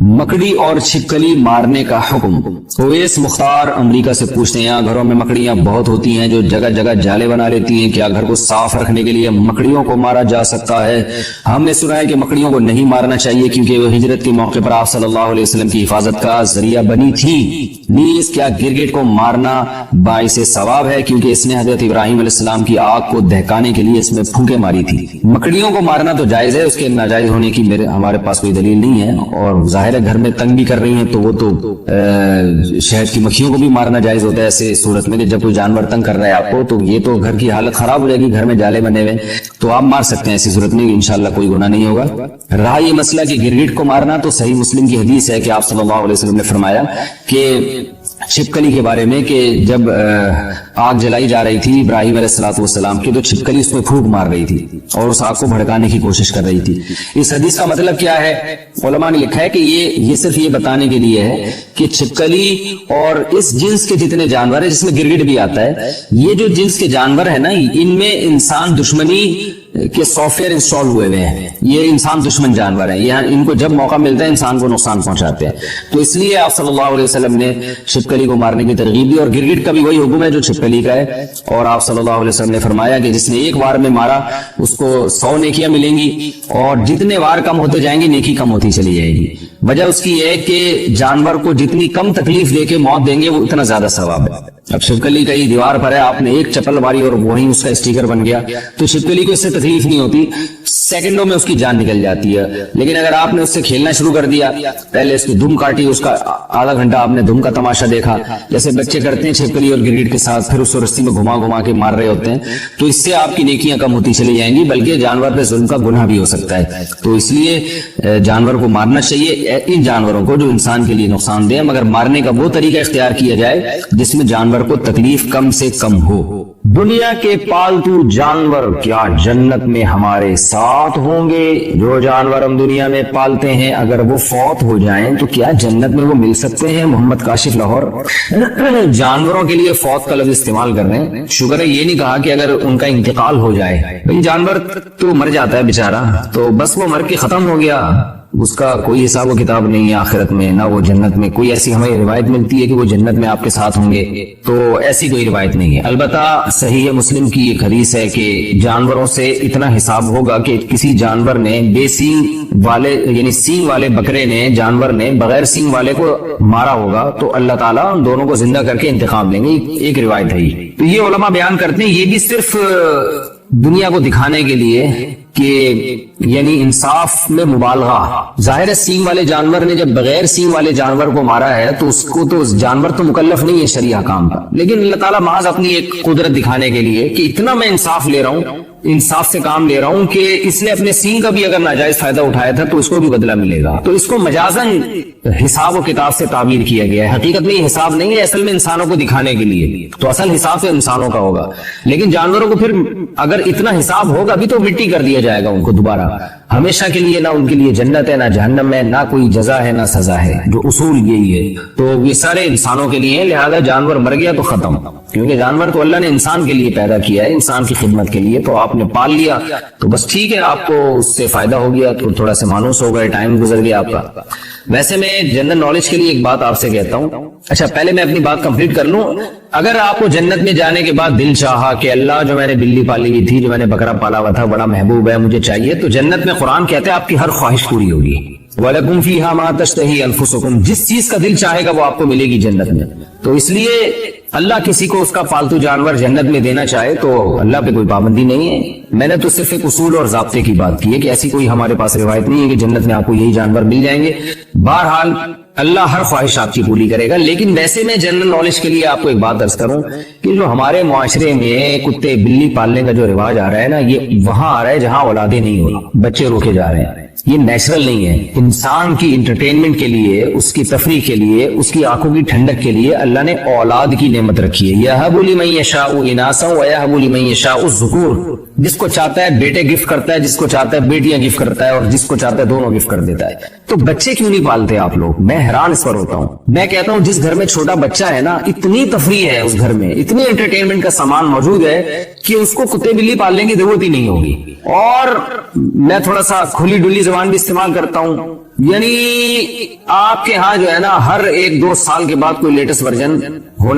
मकड़ी और छिपकली मारने का हुक्म। ओवैस मुख्तार अमेरिका से पूछते हैं, यहाँ घरों में मकड़ियां बहुत होती हैं जो जगह जगह जाले बना लेती हैं, क्या घर को साफ रखने के लिए मकड़ियों को मारा जा सकता है? हमने सुना है कि मकड़ियों को नहीं मारना चाहिए क्योंकि वो हिजरत के मौके पर आप सल्लल्लाहु अलैहि वसल्लम की हिफाजत का जरिया बनी थी। नीज क्या गिरगिट को मारना बाइसे सवाब है क्योंकि इसने हजरत इब्राहिम अलैहिस्सलाम की आग को दहकाने के लिए इसमें फूंके मारी थी। मकड़ियों को मारना तो जायज है, उसके नाजायज होने की हमारे पास कोई दलील नहीं है, और जाहिर है घर में तंग भी कर रही हैं तो वो तो शहद की मक्खियों को भी मारना जायज होता है ऐसे सूरत में कि जब कोई जानवर तंग कर रहा है आपको तो ये तो घर की हालत खराब हो जाएगी, घर में जाले बने हुए तो आप मार सकते हैं, ऐसी सूरत में इंशाल्लाह कोई गुनाह नहीं होगा। रहा ये मसला कि गिरगिट को मारना, तो सही मुस्लिम की हदीस है कि आप सल्लल्लाहु अलैहि वसल्लम ने फरमाया कि छिपकली के बारे में कि जब आग जलाई जा रही थी इब्राहिम अलैहिस्सलाम की, तो छिपकली उसमें फूंक मार रही थी और उस आग को भड़काने की कोशिश कर रही थी। इस हदीस का मतलब क्या है? उलमा ने लिखा है कि ये सिर्फ ये बताने के लिए है कि छिपकली और इस जिन्स के जितने जानवर है, जिसमें गिरगिट भी आता है, ये जो जिन्स के जानवर है ना, इनमें इंसान दुश्मनी के सॉफ्टवेयर इंस्टॉल हुए हुए हैं। ये इंसान दुश्मन जानवर हैं, यहाँ इनको जब मौका मिलता है इंसान को नुकसान पहुंचाते हैं। तो इसलिए आप सल्लल्लाहु अलैहि वसल्लम ने छिपकली को मारने की तरगीब दी, और गिरगिट का भी वही हुक्म है जो छिपकली का है। और आप सल्लल्लाहु अलैहि वसल्लम ने फरमाया कि जिसने एक बार में मारा उसको 100 नेकियां मिलेंगी, और जितने बार कम होते जाएंगे नेकी कम होती चली जाएगी। वजह उसकी है कि जानवर को जितनी कम तकलीफ देके मौत देंगे वो उतना ज्यादा सवाब है। अब छिपकली कहीं दीवार पर है, आपने एक चप्पल मारी और वहीं उसका स्टिकर बन गया, तो छिपकली को इससे तकलीफ नहीं होती, सेकंडों में उसकी जान निकल जाती है। लेकिन अगर आपने उससे खेलना शुरू कर दिया, पहले उसकी धुम काटी, उसका आधा घंटा आपने धुम का तमाशा देखा जैसे बच्चे करते हैं छिपकली और गिरगिट के साथ, फिर उसको रस्सी में घुमा घुमा के मार रहे होते हैं, तो इससे आपकी नेकियां कम होती चली जाएंगी, बल्कि जानवर पे जुल्म का गुनाह भी हो सकता है। तो इसलिए जानवर को मारना चाहिए, इन जानवरों को जो इंसान के लिए नुकसान दे, मगर मारने का वो तरीका इख्तियार किया जाए जिसमें जानवर को तकलीफ कम से कम हो। दुनिया के पालतू जानवर क्या जन्नत में हमारे साथ होंगे? जो जानवर हम दुनिया में पालते हैं अगर वो फौत हो जाएं तो क्या जन्नत में वो मिल सकते हैं? मोहम्मद काशिफ लाहौर। जानवरों के लिए फौत का लफ्ज इस्तेमाल कर रहे हैं, शुक्र है ये नहीं कहा कि अगर उनका इंतकाल हो जाए। भाई जानवर तो मर जाता है बेचारा, तो बस वो मर के खत्म हो गया, उसका कोई हिसाब व किताब नहीं है आखिरत में, ना वो जन्नत में। कोई ऐसी हमें रिवायत मिलती है कि वो जन्नत में आपके साथ होंगे? तो ऐसी कोई रिवायत नहीं है। अलबत्ता सही है मुस्लिम की एक हदीस है कि जानवरों से इतना हिसाब होगा कि किसी जानवर ने बेसींग वाले यानी सींग वाले बकरे ने, जानवर ने बगैर सींग वाले को मारा होगा तो अल्लाह ताला उन दोनों को जिंदा करके इंतकाम लेंगे। एक रिवायत है। तो ये उलमा बयान करते हैं ये भी सिर्फ दुनिया को दिखाने के लिए कि यानी इंसाफ में मुबालगा। जाहिर है सींग वाले जानवर ने जब बगैर सींग वाले जानवर को मारा है तो उसको तो जानवर तो मुकल्लफ नहीं है शरिया काम का, लेकिन अल्लाह ताला महज अपनी एक कुदरत दिखाने के लिए कि इतना मैं इंसाफ ले रहा हूं, इंसाफ से काम ले रहा हूं कि इसने अपने सींग का भी अगर नाजायज फायदा उठाया था तो इसको भी बदला मिलेगा। तो इसको मजाजन हिसाब और किताब से ताबीर किया गया है। हकीकत में हिसाब नहीं है, असल में इंसानों को दिखाने के लिए, तो असल हिसाब से इंसानों का होगा। लेकिन जानवरों को फिर अगर इतना हिसाब होगा भी तो मिट्टी कर दिया जाएगा उनको दोबारा हमेशा के लिए। ना उनके लिए जन्नत है, ना जहन्नम है, ना कोई जजा है, ना सजा है। जो उसूल यही है। तो ये सारे इंसानों के लिए है, लिहाजा जानवर मर गया तो खत्म, क्योंकि जानवर तो अल्लाह ने इंसान के लिए पैदा किया है, इंसान की खिदमत के लिए। तो आपने पाल लिया तो बस ठीक है, आपको उससे फायदा हो गया, तो थोड़ा सा मानूस हो गए, टाइम गुजर गया आपका। वैसे मैं जनरल नॉलेज के लिए एक बात आपसे कहता हूँ। अच्छा पहले मैं अपनी बात कंप्लीट कर लूं। अगर आपको जन्नत में जाने के बाद दिल चाहा कि अल्लाह जो मैंने बिल्ली पाली हुई थी, जो मैंने बकरा पाला हुआ था, बड़ा महबूब है, मुझे चाहिए, तो जन्नत में कुरान कहते हैं आपकी हर ख्वाहिश पूरी होगी। वलकुम फीहा मा तश्तही अनफुसुकुम, जिस चीज का दिल चाहेगा वो आपको मिलेगी जन्नत में। तो इसलिए अल्लाह किसी को उसका पालतू जानवर जन्नत में देना चाहे तो अल्लाह पे कोई पाबंदी नहीं है। मैंने तो सिर्फ एक उसूल और ज़ाब्ते की बात की है कि ऐसी कोई हमारे पास रिवायत नहीं है कि जन्नत में आपको यही जानवर मिल जाएंगे। बहरहाल अल्लाह हर ख्वाहिश आपकी पूरी करेगा। लेकिन वैसे मैं जनरल नॉलेज के लिए आपको एक बात अर्ज करूं कि जो हमारे मुआशरे में कुत्ते बिल्ली पालने का जो रिवाज आ रहा है ना, ये वहां आ रहा है जहां औलादे नहीं हो रही, बच्चे रोके जा रहे हैं। ये नेचुरल नहीं है। इंसान की इंटरटेनमेंट के लिए, उसकी तफरीह के लिए, उसकी आंखों की ठंडक के लिए अल्लाह ने औलाद की नेमत रखी है। यहबु लिमन यशाउ इनासा व यहबु लिमन यशाउ ज़ुकूर। जिसको चाहता है बेटे गिफ्ट करता है, जिसको चाहता है बेटियां गिफ्ट करता है, और जिसको चाहता है दोनों गिफ्ट कर देता है। तो बच्चे क्यों नहीं पालते आप लोग? मैं हैरान इस पर होता हूँ। मैं कहता हूँ जिस घर में छोटा बच्चा है ना, इतनी तफरीह है उस घर में, इतनी एंटरटेनमेंट का सामान मौजूद है कि उसको कुत्ते बिल्ली पालने की जरूरत ही नहीं होगी। और मैं थोड़ा सा खुली डुली زبان بھی استعمال کرتا ہوں. یعنی آپ کے ہاں جو ہے نا ہر 1-2 سال کے بعد کوئی لیٹسٹ ورژن ہونا